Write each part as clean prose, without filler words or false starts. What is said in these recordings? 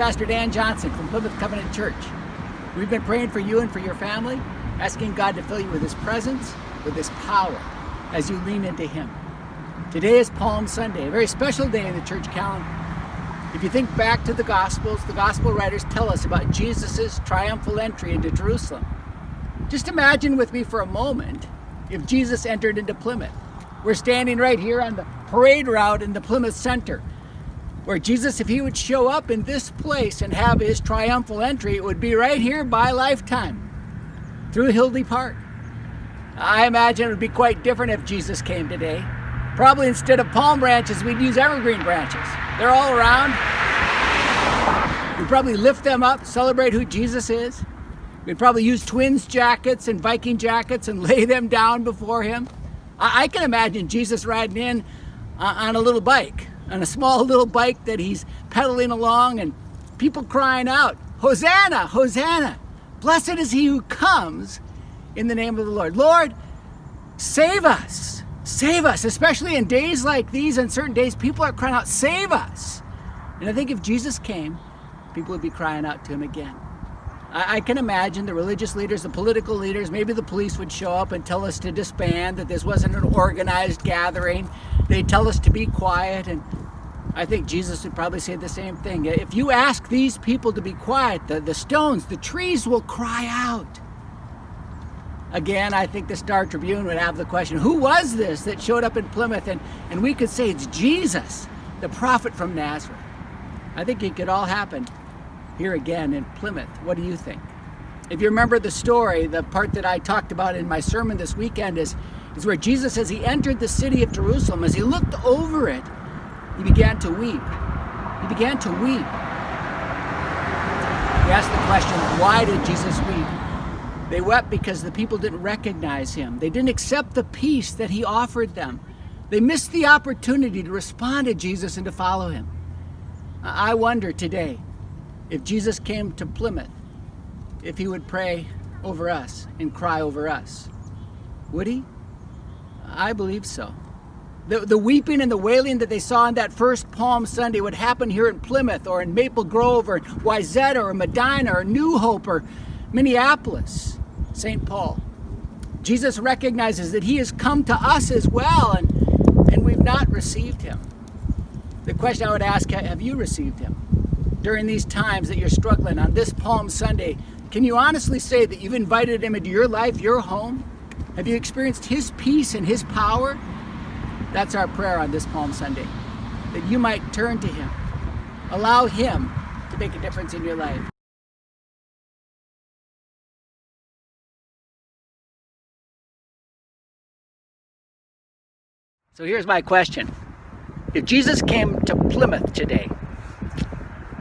Pastor Dan Johnson from Plymouth Covenant Church. We've been praying for you and for your family, asking God to fill you with His presence, with His power, as you lean into Him. Today is Palm Sunday, a very special day in the church calendar. If you think back to the Gospels, the Gospel writers tell us about Jesus' triumphal entry into Jerusalem. Just imagine with me for a moment if Jesus entered into Plymouth. We're standing right here on the parade route in the Plymouth Center, where Jesus, if He would show up in this place and have His triumphal entry, it would be right here by Lifetime, through Hildy Park. I imagine it would be quite different if Jesus came today. Probably instead of palm branches, we'd use evergreen branches. They're all around. We'd probably lift them up, celebrate who Jesus is. We'd probably use Twins jackets and Viking jackets and lay them down before Him. I can imagine Jesus riding in on a little bike, on a small little bike that He's pedaling along, and people crying out, "Hosanna, Hosanna! Blessed is He who comes in the name of the Lord." Lord, save us. Save us, especially in days like these, and certain days, people are crying out, "Save us." And I think if Jesus came, people would be crying out to Him again. I can imagine the religious leaders, the political leaders, maybe the police would show up and tell us to disband, that this wasn't an organized gathering. They'd tell us to be quiet, and I think Jesus would probably say the same thing. If you ask these people to be quiet, the stones, the trees will cry out. Again, I think the Star Tribune would have the question, who was this that showed up in Plymouth? And we could say it's Jesus, the prophet from Nazareth. I think it could all happen here again in Plymouth. What do you think? If you remember the story, the part that I talked about in my sermon this weekend is where Jesus, as He entered the city of Jerusalem, as He looked over it, He began to weep. He began to weep. We asked the question, why did Jesus weep? They wept because the people didn't recognize Him. They didn't accept the peace that He offered them. They missed the opportunity to respond to Jesus and to follow Him. I wonder today, if Jesus came to Plymouth, if He would pray over us and cry over us. Would He? I believe so. The weeping and the wailing that they saw on that first Palm Sunday would happen here in Plymouth or in Maple Grove or Wayzata or Medina or New Hope or Minneapolis, St. Paul. Jesus recognizes that He has come to us as well, and we've not received Him. The question I would ask, have you received Him? During these times that you're struggling on this Palm Sunday, can you honestly say that you've invited Him into your life, your home? Have you experienced His peace and His power? That's our prayer on this Palm Sunday, that you might turn to Him. Allow Him to make a difference in your life. So here's my question. If Jesus came to Plymouth today,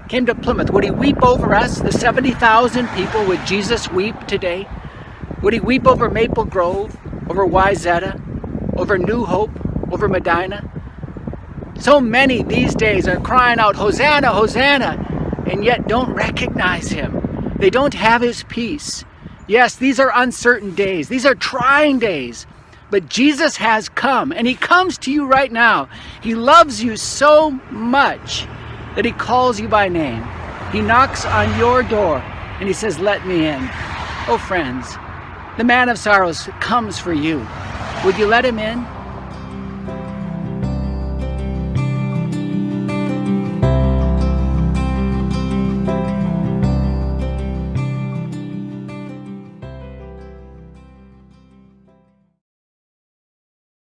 would He weep over us, the 70,000 people? Would Jesus weep today? Would He weep over Maple Grove, over Wayzata, over New Hope, over Medina? So many these days are crying out, "Hosanna, Hosanna," and yet don't recognize Him. They don't have His peace. Yes, these are uncertain days. These are trying days. But Jesus has come, and He comes to you right now. He loves you so much that He calls you by name. He knocks on your door, and He says, "Let me in." Oh, friends, the Man of Sorrows comes for you. Would you let Him in?